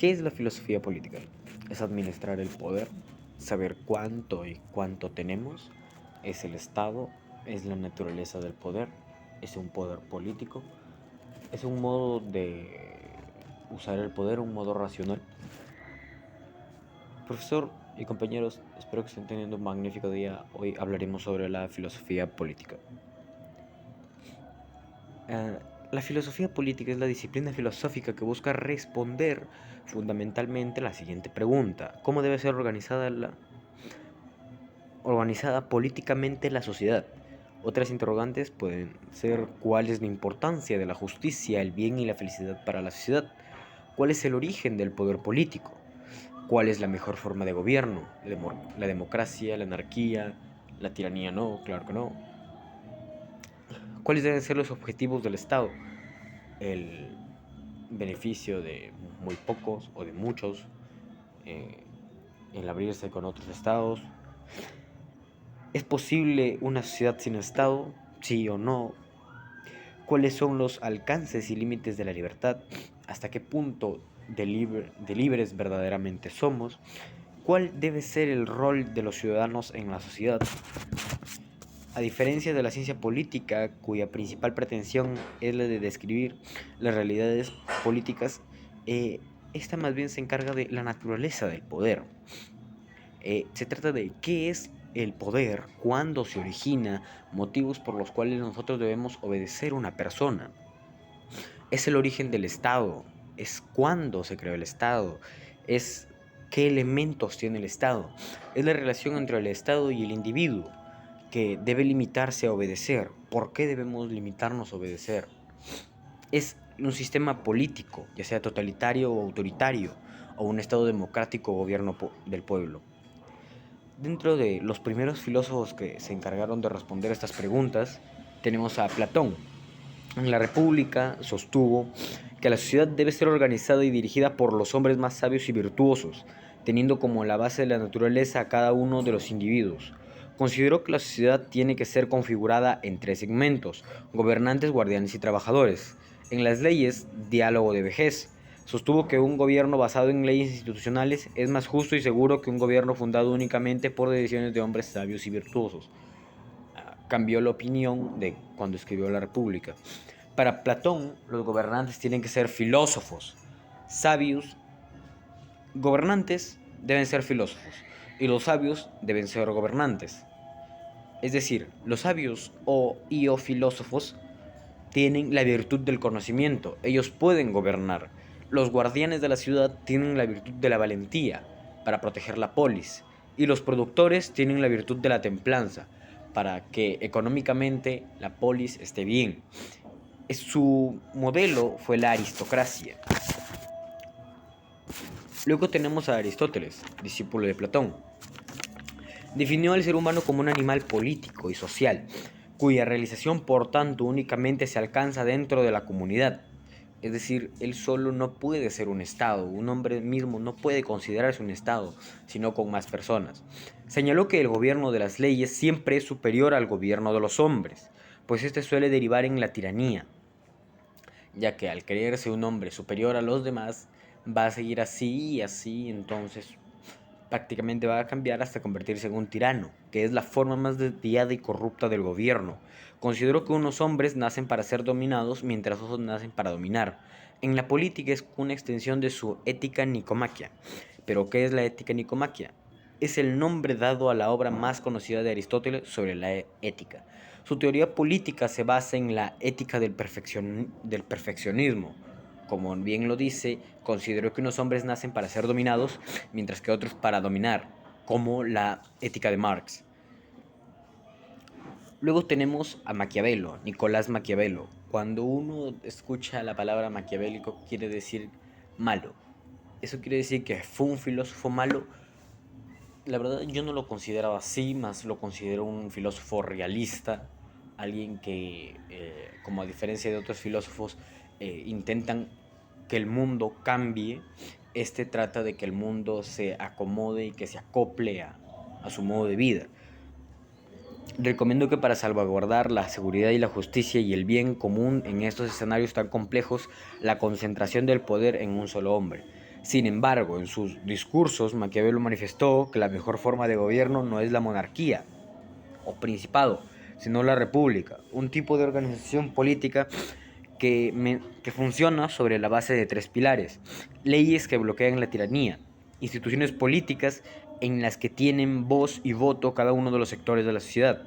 ¿Qué es la filosofía política? Es administrar el poder, saber cuánto y cuánto tenemos, es el Estado, es la naturaleza del poder, es un poder político, es un modo de usar el poder, un modo racional. Profesor y compañeros, espero que estén teniendo un magnífico día. Hoy hablaremos sobre la filosofía política. Ah, la filosofía política es la disciplina filosófica que busca responder fundamentalmente la siguiente pregunta: ¿cómo debe ser organizada políticamente la sociedad? Otras interrogantes pueden ser: ¿cuál es la importancia de la justicia, el bien y la felicidad para la sociedad? ¿Cuál es el origen del poder político? ¿Cuál es la mejor forma de gobierno? ¿La democracia, la anarquía, la tiranía? No, claro que no. ¿Cuáles deben ser los objetivos del Estado? El beneficio de muy pocos o de muchos, eh, el abrirse con otros estados. ¿Es posible una sociedad sin Estado? Sí o no. ¿Cuáles son los alcances y límites de la libertad? ¿Hasta qué punto de libres verdaderamente somos? ¿Cuál debe ser el rol de los ciudadanos en la sociedad? A diferencia de la ciencia política, cuya principal pretensión es la de describir las realidades políticas, esta más bien se encarga de la naturaleza del poder. Se trata de qué es el poder, cuándo se origina, motivos por los cuales nosotros debemos obedecer a una persona. Es el origen del Estado, es cuándo se creó el Estado, es qué elementos tiene el Estado, es la relación entre el Estado y el individuo, que debe limitarse a obedecer. ¿Por qué debemos limitarnos a obedecer? Es un sistema político, ya sea totalitario o autoritario, o un Estado democrático o gobierno del pueblo. Dentro de los primeros filósofos que se encargaron de responder estas preguntas, tenemos a Platón. En la República sostuvo que la sociedad debe ser organizada y dirigida por los hombres más sabios y virtuosos, teniendo como la base de la naturaleza a cada uno de los individuos. Consideró que la sociedad tiene que ser configurada en tres segmentos: gobernantes, guardianes y trabajadores. En las leyes, diálogo de vejez. Sostuvo que un gobierno basado en leyes institucionales es más justo y seguro que un gobierno fundado únicamente por decisiones de hombres sabios y virtuosos. Cambió la opinión de cuando escribió la República. Para Platón, los gobernantes tienen que ser filósofos, sabios. Gobernantes deben ser filósofos y los sabios deben ser gobernantes. Es decir, los sabios o filósofos tienen la virtud del conocimiento, ellos pueden gobernar. Los guardianes de la ciudad tienen la virtud de la valentía para proteger la polis, y los productores tienen la virtud de la templanza para que económicamente la polis esté bien. Su modelo fue la aristocracia. Luego tenemos a Aristóteles, discípulo de Platón. Definió al ser humano como un animal político y social, cuya realización por tanto únicamente se alcanza dentro de la comunidad. Es decir, él solo no puede ser un Estado, un hombre mismo no puede considerarse un Estado, sino con más personas. Señaló que el gobierno de las leyes siempre es superior al gobierno de los hombres, pues este suele derivar en la tiranía, ya que al creerse un hombre superior a los demás, va a seguir así y así, entonces prácticamente va a cambiar hasta convertirse en un tirano, que es la forma más desviada y corrupta del gobierno. Considero que unos hombres nacen para ser dominados, mientras otros nacen para dominar. En la política es una extensión de su ética nicomaquia. ¿Pero qué es la ética nicomaquia? Es el nombre dado a la obra más conocida de Aristóteles sobre la ética. Su teoría política se basa en la ética del perfeccionismo. Como bien lo dice, considero que unos hombres nacen para ser dominados, mientras que otros para dominar, como la ética de Marx. Luego tenemos a Maquiavelo, Nicolás Maquiavelo. Cuando uno escucha la palabra maquiavélico, quiere decir malo. Eso quiere decir que fue un filósofo malo. La verdad yo no lo consideraba así, más lo considero un filósofo realista, alguien que, como a diferencia de otros filósofos, intentan que el mundo cambie. Este trata de que el mundo se acomode y que se acople a su modo de vida. Recomiendo que para salvaguardar la seguridad y la justicia y el bien común en estos escenarios tan complejos, la concentración del poder en un solo hombre. Sin embargo, en sus discursos, Maquiavelo manifestó que la mejor forma de gobierno no es la monarquía o principado, sino la república, un tipo de organización política que funciona sobre la base de tres pilares: leyes que bloquean la tiranía, instituciones políticas en las que tienen voz y voto cada uno de los sectores de la sociedad.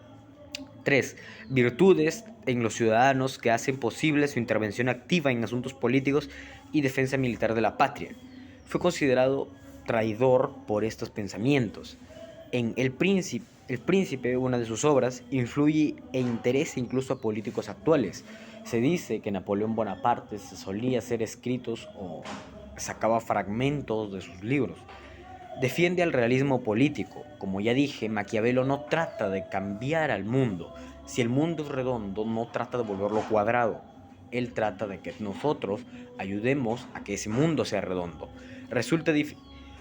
3. Virtudes en los ciudadanos que hacen posible su intervención activa en asuntos políticos y defensa militar de la patria. Fue considerado traidor por estos pensamientos. En El Príncipe, una de sus obras, influye e interesa incluso a políticos actuales. Se dice que Napoleón Bonaparte se solía hacer escritos o sacaba fragmentos de sus libros. Defiende al realismo político. Como ya dije, Maquiavelo no trata de cambiar al mundo. Si el mundo es redondo, no trata de volverlo cuadrado. Él trata de que nosotros ayudemos a que ese mundo sea redondo.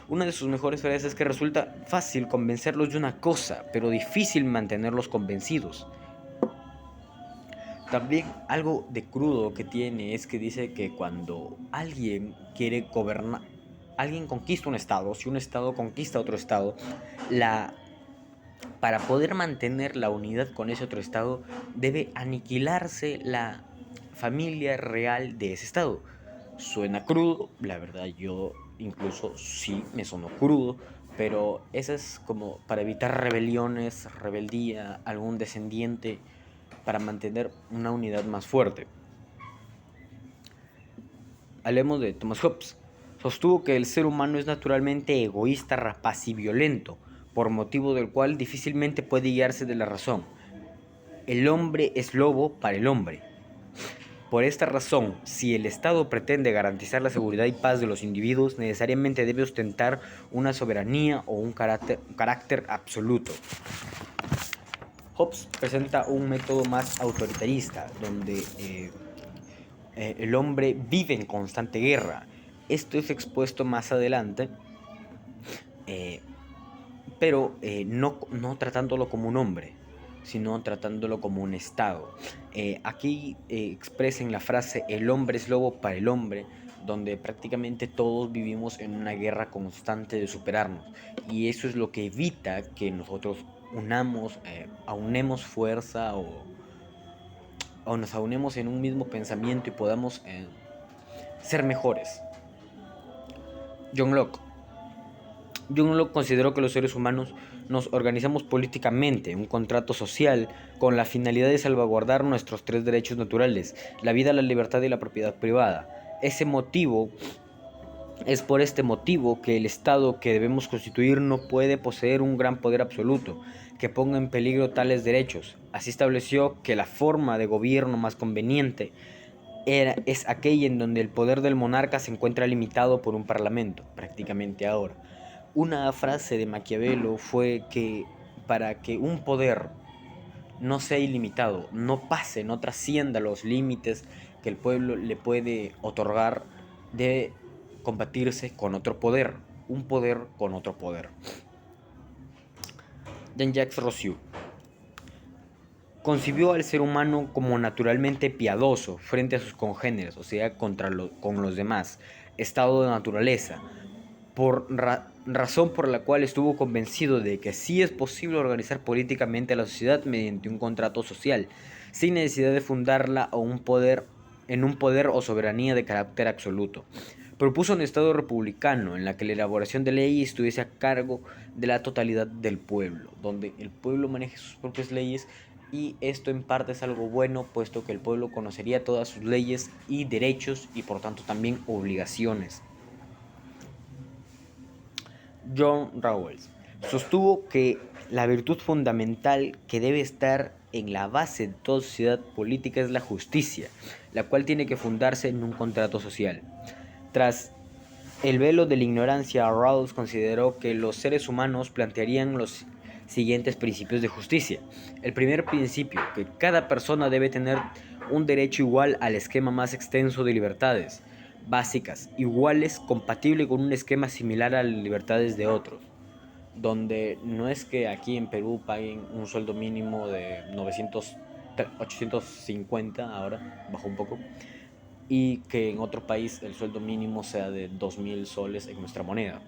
Una de sus mejores frases es que resulta fácil convencerlos de una cosa, pero difícil mantenerlos convencidos. También algo de crudo que tiene es que dice que cuando alguien quiere gobernar, alguien conquista un estado, si un estado conquista otro estado, la, para poder mantener la unidad con ese otro estado, debe aniquilarse la familia real de ese estado. Suena crudo, la verdad yo incluso sí me sonó crudo, pero eso es como para evitar rebeliones, rebeldía, algún descendiente, para mantener una unidad más fuerte. Hablemos de Thomas Hobbes. Sostuvo que el ser humano es naturalmente egoísta, rapaz y violento, por motivo del cual difícilmente puede guiarse de la razón. El hombre es lobo para el hombre. Por esta razón, si el Estado pretende garantizar la seguridad y paz de los individuos, necesariamente debe ostentar una soberanía o un carácter absoluto. Hobbes presenta un método más autoritarista, donde el hombre vive en constante guerra. Esto es expuesto más adelante, eh, pero no tratándolo como un hombre, sino tratándolo como un estado. Aquí expresen la frase "el hombre es lobo para el hombre", donde prácticamente todos vivimos en una guerra constante de superarnos, y eso es lo que evita que nosotros aunemos fuerza o nos aunemos en un mismo pensamiento y podamos ser mejores. John Locke. John Locke consideró que los seres humanos nos organizamos políticamente, un contrato social, con la finalidad de salvaguardar nuestros tres derechos naturales: la vida, la libertad y la propiedad privada. Es por este motivo que el Estado que debemos constituir no puede poseer un gran poder absoluto que ponga en peligro tales derechos. Así estableció que la forma de gobierno más conveniente es aquella en donde el poder del monarca se encuentra limitado por un parlamento, prácticamente ahora. Una frase de Maquiavelo fue que para que un poder no sea ilimitado, no pase, no trascienda los límites que el pueblo le puede otorgar, debe combatirse con otro poder, un poder con otro poder. Jean-Jacques Rousseau concibió al ser humano como naturalmente piadoso frente a sus congéneres, o sea, con los demás, estado de naturaleza, razón por la cual estuvo convencido de que sí es posible organizar políticamente a la sociedad mediante un contrato social, sin necesidad de fundarla en un poder o soberanía de carácter absoluto. Propuso un Estado republicano en la que la elaboración de leyes estuviese a cargo de la totalidad del pueblo, donde el pueblo maneje sus propias leyes, y esto en parte es algo bueno, puesto que el pueblo conocería todas sus leyes y derechos y por tanto también obligaciones. John Rawls sostuvo que la virtud fundamental que debe estar en la base de toda sociedad política es la justicia, la cual tiene que fundarse en un contrato social. Tras el velo de la ignorancia, Rawls consideró que los seres humanos plantearían los siguientes principios de justicia. El primer principio, que cada persona debe tener un derecho igual al esquema más extenso de libertades básicas, iguales, compatible con un esquema similar a las libertades de otros, donde no es que aquí en Perú paguen un sueldo mínimo de 850, ahora bajó un poco, y que en otro país el sueldo mínimo sea de 2.000 soles en nuestra moneda.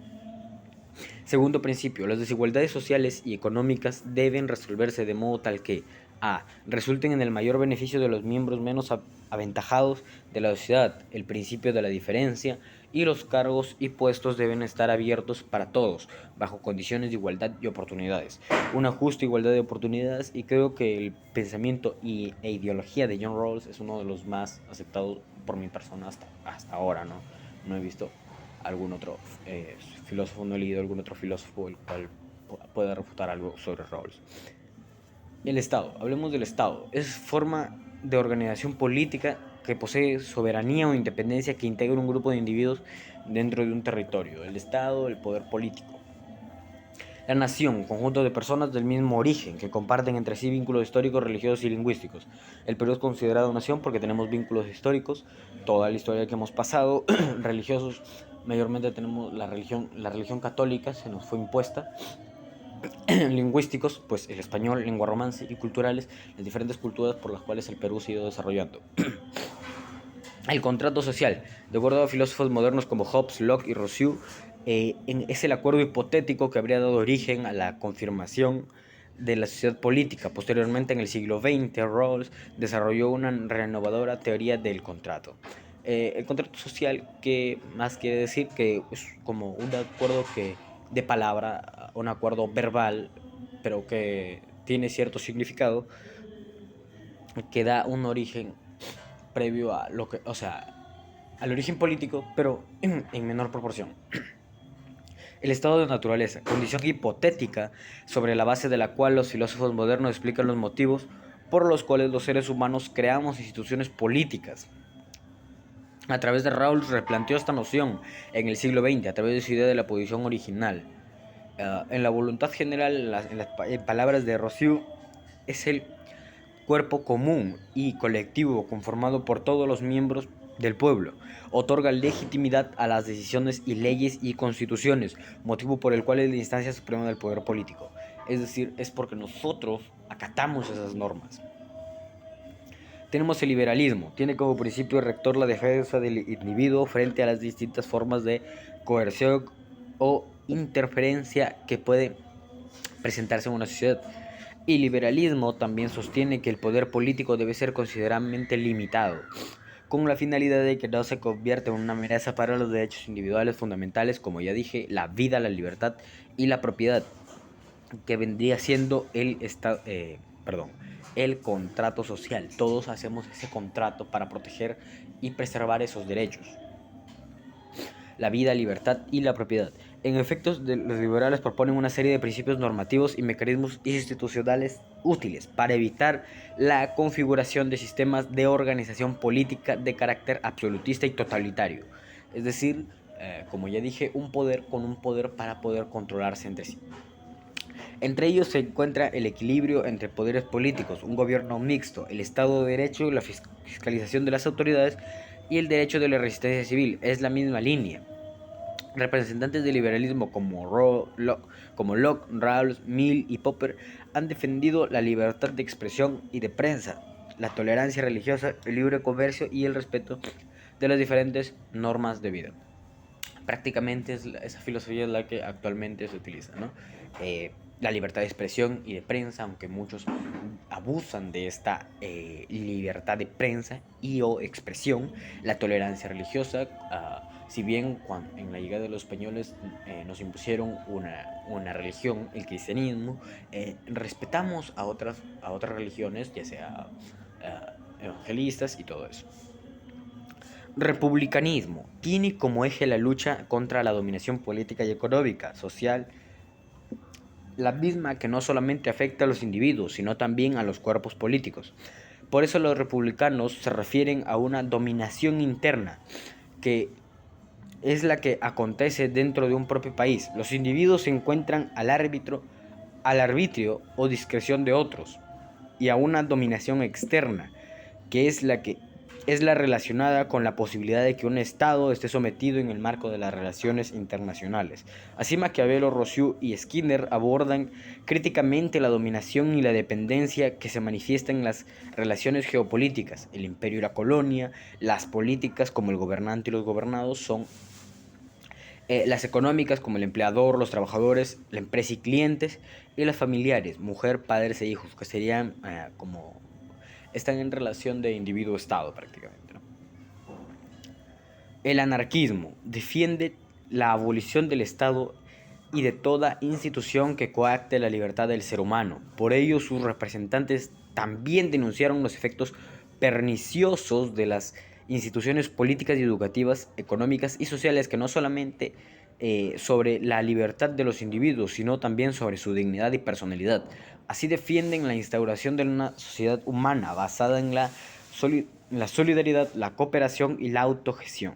Segundo principio, las desigualdades sociales y económicas deben resolverse de modo tal que a. Resulten en el mayor beneficio de los miembros menos aventajados de la sociedad, el principio de la diferencia, y los cargos y puestos deben estar abiertos para todos, bajo condiciones de igualdad y oportunidades. Una justa igualdad de oportunidades, y creo que el pensamiento e ideología de John Rawls es uno de los más aceptados por mi persona hasta ahora, ¿no? No he visto algún otro filósofo, no he leído algún otro filósofo el cual pueda refutar algo sobre Rawls. El Estado, hablemos del Estado, es forma de organización política que posee soberanía o independencia que integra un grupo de individuos dentro de un territorio. El Estado, el poder político. La nación, conjunto de personas del mismo origen, que comparten entre sí vínculos históricos, religiosos y lingüísticos. El Perú es considerado nación porque tenemos vínculos históricos, toda la historia que hemos pasado, religiosos, mayormente tenemos la religión católica, se nos fue impuesta, lingüísticos, pues el español, lengua romance, y culturales, las diferentes culturas por las cuales el Perú se ha ido desarrollando. El contrato social, de acuerdo a filósofos modernos como Hobbes, Locke y Rousseau, es el acuerdo hipotético que habría dado origen a la confirmación de la sociedad política. Posteriormente, en el siglo XX, Rawls desarrolló una renovadora teoría del contrato. El contrato social, que más quiere decir que es como un acuerdo de palabra, un acuerdo verbal, pero que tiene cierto significado, que da un origen previo a lo que, o sea, al origen político, pero en menor proporción. El estado de naturaleza, condición hipotética sobre la base de la cual los filósofos modernos explican los motivos por los cuales los seres humanos creamos instituciones políticas. A través de Rawls replanteó esta noción en el siglo XX a través de su idea de la posición original. En la voluntad general, en las palabras de Rousseau, es el cuerpo común y colectivo conformado por todos los miembros del pueblo. Otorga legitimidad a las decisiones y leyes y constituciones, motivo por el cual es la instancia suprema del poder político. Es decir, es porque nosotros acatamos esas normas. Tenemos el liberalismo, tiene como principio rector la defensa del individuo frente a las distintas formas de coerción o interferencia que puede presentarse en una sociedad. Y liberalismo también sostiene que el poder político debe ser considerablemente limitado, con la finalidad de que no se convierta en una amenaza para los derechos individuales fundamentales, como ya dije, la vida, la libertad y la propiedad, que vendría siendo el contrato social. Todos hacemos ese contrato para proteger y preservar esos derechos, la vida, libertad y la propiedad. En efecto, los liberales proponen una serie de principios normativos y mecanismos institucionales útiles para evitar la configuración de sistemas de organización política de carácter absolutista y totalitario. Es decir, como ya dije, un poder con un poder para poder controlarse entre sí. Entre ellos se encuentra el equilibrio entre poderes políticos, un gobierno mixto, el Estado de Derecho, la fiscalización de las autoridades y el derecho de la resistencia civil. Es la misma línea. Representantes del liberalismo como Locke, Rawls, Mill y Popper han defendido la libertad de expresión y de prensa, la tolerancia religiosa, el libre comercio y el respeto de las diferentes normas de vida. Prácticamente esa filosofía es la que actualmente se utiliza, ¿no? La libertad de expresión y de prensa, aunque muchos abusan de esta libertad de prensa y o expresión, la tolerancia religiosa, si bien en la llegada de los españoles nos impusieron una religión, el cristianismo, respetamos a otras religiones, ya sea evangelistas y todo eso. Republicanismo tiene como eje la lucha contra la dominación política y económica, social, la misma que no solamente afecta a los individuos, sino también a los cuerpos políticos. Por eso los republicanos se refieren a una dominación interna, que es la que acontece dentro de un propio país. Los individuos se encuentran al arbitrio o discreción de otros, y a una dominación externa, que es la que es la relacionada con la posibilidad de que un Estado esté sometido en el marco de las relaciones internacionales. Así Maquiavelo, Rousseau y Skinner abordan críticamente la dominación y la dependencia que se manifiesta en las relaciones geopolíticas. El imperio y la colonia, las políticas como el gobernante y los gobernados son las económicas como el empleador, los trabajadores, la empresa y clientes, y las familiares, mujer, padres e hijos, que serían como están en relación de individuo-estado prácticamente, ¿no? El anarquismo defiende la abolición del Estado y de toda institución que coacte la libertad del ser humano. Por ello, sus representantes también denunciaron los efectos perniciosos de las instituciones políticas y educativas, económicas y sociales que no solamente sobre la libertad de los individuos, sino también sobre su dignidad y personalidad. Así defienden la instauración de una sociedad humana basada en la solidaridad, la cooperación y la autogestión.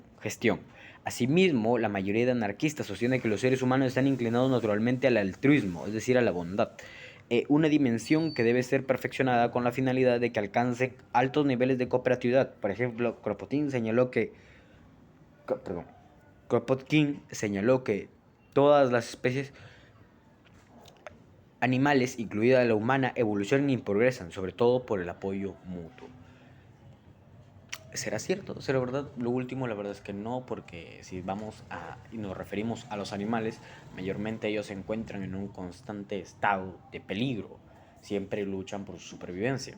Asimismo, la mayoría de anarquistas sostiene que los seres humanos están inclinados naturalmente al altruismo, es decir, a la bondad, una dimensión que debe ser perfeccionada con la finalidad de que alcance altos niveles de cooperatividad. Por ejemplo, perdón, Kropotkin señaló que todas las especies animales, incluida la humana, evolucionan y progresan, sobre todo por el apoyo mutuo. ¿Será cierto? ¿Será verdad? Lo último, la verdad es que no, porque si vamos y nos referimos a los animales, mayormente ellos se encuentran en un constante estado de peligro, siempre luchan por su supervivencia.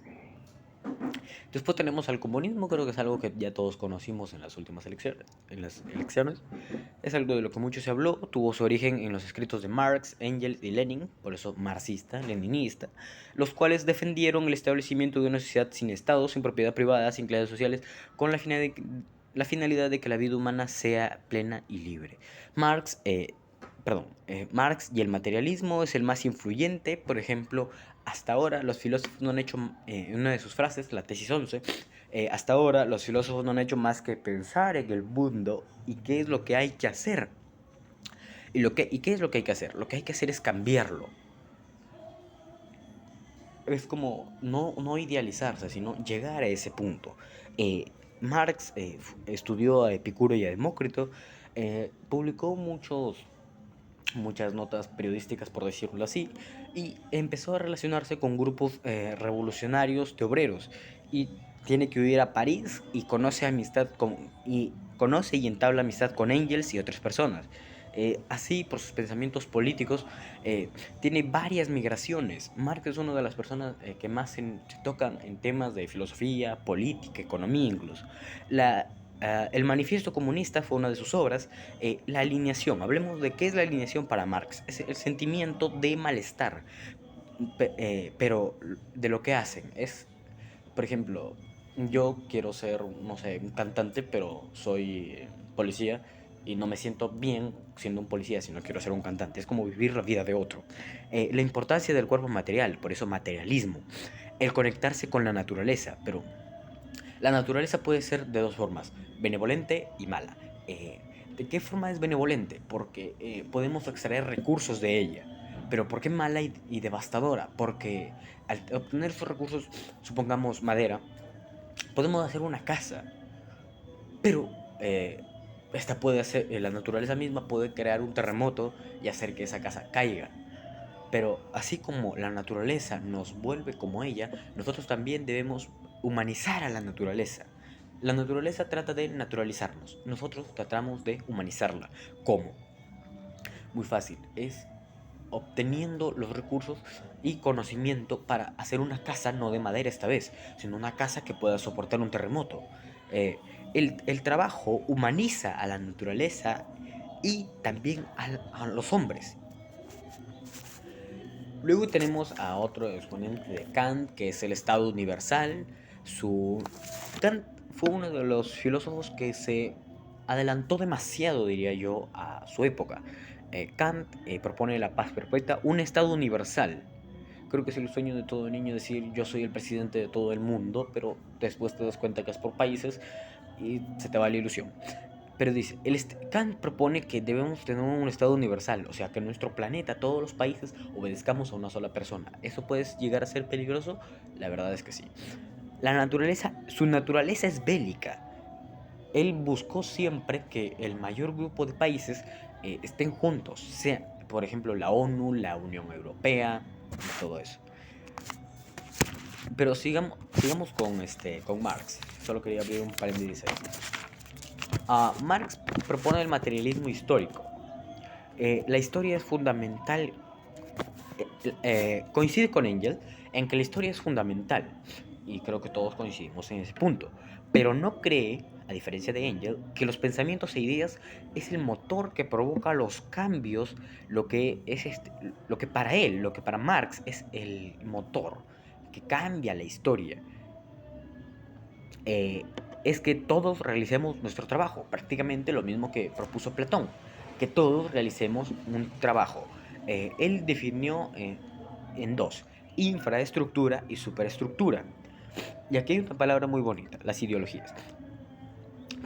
Después tenemos al comunismo, creo que es algo que ya todos conocimos en las últimas elecciones. Es algo de lo que mucho se habló, tuvo su origen en los escritos de Marx, Engels y Lenin, por eso marxista, leninista, los cuales defendieron el establecimiento de una sociedad sin Estado, sin propiedad privada, sin clases sociales, con la finalidad de que la vida humana sea plena y libre. Marx y el materialismo es el más influyente. Por ejemplo, hasta ahora los filósofos no han hecho, en una de sus frases, la tesis 11, hasta ahora los filósofos no han hecho más que pensar en el mundo y qué es lo que hay que hacer. ¿Y qué es lo que hay que hacer? Lo que hay que hacer es cambiarlo. Es como no idealizarse, sino llegar a ese punto. Marx estudió a Epicuro y a Demócrito, publicó muchas notas periodísticas, por decirlo así, y empezó a relacionarse con grupos revolucionarios de obreros. Y tiene que huir a París y conoce y entabla amistad con Engels y otras personas. Así, por sus pensamientos políticos, tiene varias migraciones. Marx es una de las personas que más se tocan en temas de filosofía, política, economía incluso. El manifiesto comunista fue una de sus obras. La alineación, hablemos de qué es la alineación para Marx. Es el sentimiento de malestar, pero de lo que hacen. Es, por ejemplo, yo quiero ser, no sé, un cantante, pero soy policía y no me siento bien siendo un policía, sino quiero ser un cantante. Es como vivir la vida de otro. La importancia del cuerpo material, por eso materialismo. El conectarse con la naturaleza, pero la naturaleza puede ser de dos formas, benevolente y mala. ¿De qué forma es benevolente? Porque podemos extraer recursos de ella. Pero ¿por qué mala y devastadora? Porque al obtener esos recursos, supongamos madera, podemos hacer una casa. Pero esta puede hacer, la naturaleza misma puede crear un terremoto y hacer que esa casa caiga. Pero así como la naturaleza nos vuelve como ella, nosotros también debemos humanizar a la naturaleza. La naturaleza trata de naturalizarnos, nosotros tratamos de humanizarla. ¿Cómo? Muy fácil, es obteniendo los recursos y conocimiento para hacer una casa no de madera esta vez, sino una casa que pueda soportar un terremoto. Eh, el trabajo humaniza a la naturaleza y también a los hombres. Luego tenemos a otro exponente de Kant, que es el Estado universal. Kant fue uno de los filósofos que se adelantó demasiado, diría yo, a su época. Kant propone la paz perpetua, un Estado universal. Creo que es el sueño de todo niño decir yo soy el presidente de todo el mundo, pero después te das cuenta que es por países y se te va la ilusión. Pero dice, Kant propone que debemos tener un Estado universal, o sea, que en nuestro planeta, todos los países, obedezcamos a una sola persona. ¿Eso puede llegar a ser peligroso? La verdad es que sí. Su naturaleza es bélica. Él buscó siempre que el mayor grupo de países estén juntos, sea, por ejemplo, la ONU, la Unión Europea, y todo eso. Pero sigamos con Marx. Solo quería abrir un paréntesis ahí. Marx propone el materialismo histórico. La historia es fundamental. Coincide con Engels en que la historia es fundamental. Y creo que todos coincidimos en ese punto. Pero no cree, a diferencia de Engels, que los pensamientos e ideas es el motor que provoca los cambios, lo que para él, lo que para Marx es el motor que cambia la historia. eh, es que todos realicemos nuestro trabajo, prácticamente lo mismo que propuso Platón, que todos realicemos un trabajo. Él definió en dos, infraestructura y superestructura. Y aquí hay una palabra muy bonita, las ideologías.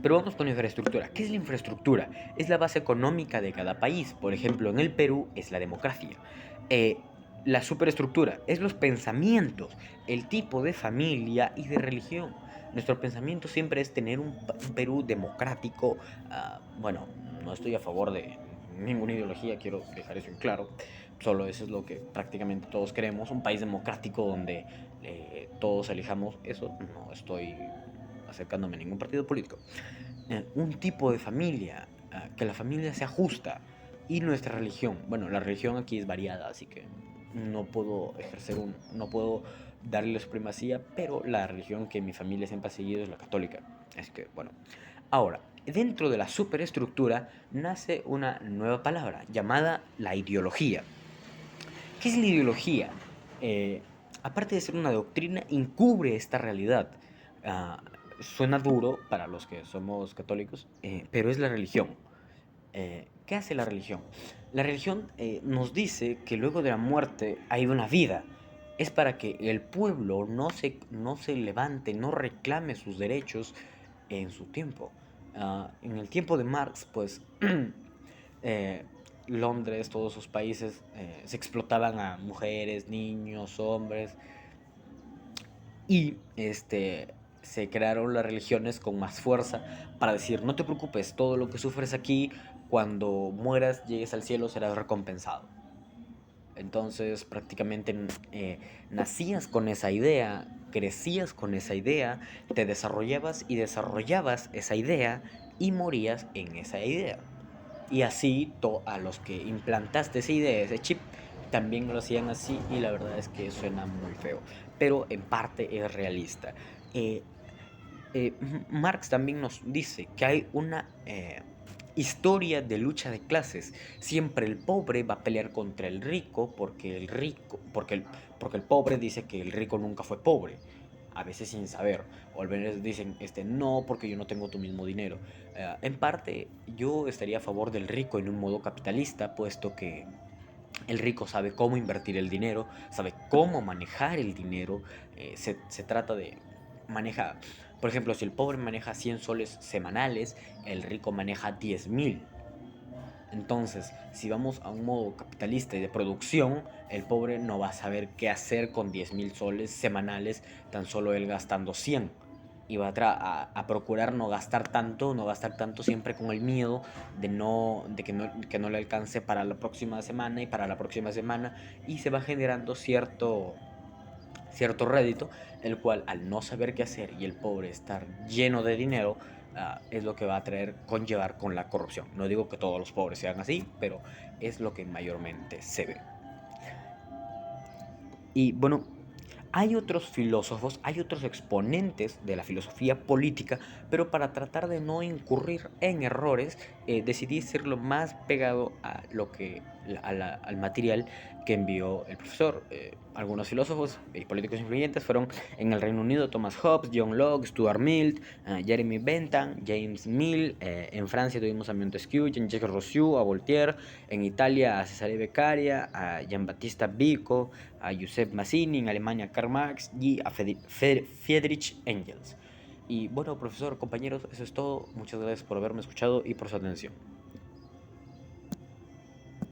Pero vamos con infraestructura. ¿Qué es la infraestructura? Es la base económica de cada país. Por ejemplo, en el Perú es la democracia. Eh, la superestructura es los pensamientos, el tipo de familia y de religión. Nuestro pensamiento siempre es tener un Perú democrático. Bueno, no estoy a favor de ninguna ideología, quiero dejar eso en claro. Solo eso es lo que prácticamente todos queremos, un país democrático donde todos elijamos eso. No estoy acercándome a ningún partido político. Un tipo de familia, que la familia sea justa, y nuestra religión. Bueno, la religión aquí es variada, así que no puedo darle la supremacía, pero la religión que mi familia siempre ha seguido es la católica. Así que, bueno. Ahora, dentro de la superestructura nace una nueva palabra llamada la ideología. ¿Qué es la ideología? Aparte de ser una doctrina, encubre esta realidad. Ah, Suena duro para los que somos católicos, pero es la religión. ¿Qué hace la religión? La religión nos dice que luego de la muerte hay una vida. Es para que el pueblo no se levante, no reclame sus derechos en su tiempo. En el tiempo de Marx, pues eh, Londres, todos sus países se explotaban a mujeres, niños, hombres, y se crearon las religiones con más fuerza para decir, no te preocupes, todo lo que sufres aquí, cuando mueras, llegues al cielo, serás recompensado. Entonces prácticamente nacías con esa idea, crecías con esa idea, te desarrollabas y desarrollabas esa idea y morías en esa idea. Y así a los que implantaste esa idea, ese chip, también lo hacían así, y la verdad es que suena muy feo, pero en parte es realista. Eh, Marx también nos dice que hay una historia de lucha de clases. Siempre el pobre va a pelear contra el rico porque el pobre dice que el rico nunca fue pobre, a veces sin saber, o al veces dicen, no, porque yo no tengo tu mismo dinero. En parte, yo estaría a favor del rico en un modo capitalista, puesto que el rico sabe cómo invertir el dinero, sabe cómo manejar el dinero. Se trata de maneja, por ejemplo, si el pobre maneja 100 soles semanales, el rico maneja 10.000. Entonces, si vamos a un modo capitalista y de producción, el pobre no va a saber qué hacer con 10.000 soles semanales, tan solo él gastando 100. Y va a procurar no gastar tanto siempre con el miedo que no le alcance para la próxima semana y para la próxima semana. Y se va generando cierto rédito, el cual al no saber qué hacer y el pobre estar lleno de dinero, es lo que va a conllevar con la corrupción. No digo que todos los pobres sean así, pero es lo que mayormente se ve. Y bueno, hay otros filósofos, hay otros exponentes de la filosofía política, pero para tratar de no incurrir en errores, decidí ser lo más pegado a al material que envió el profesor. Algunos filósofos y políticos influyentes fueron en el Reino Unido Thomas Hobbes, John Locke, Stuart Mill, Jeremy Bentham, James Mill. En Francia tuvimos a Montesquieu, Jean-Jacques Rousseau, a Voltaire. En Italia a Cesare Beccaria, a Giambattista Vico, a Joseph Mazzini. En Alemania a Karl Marx y a Friedrich Engels. Y bueno, profesor, compañeros, eso es todo. Muchas gracias por haberme escuchado y por su atención.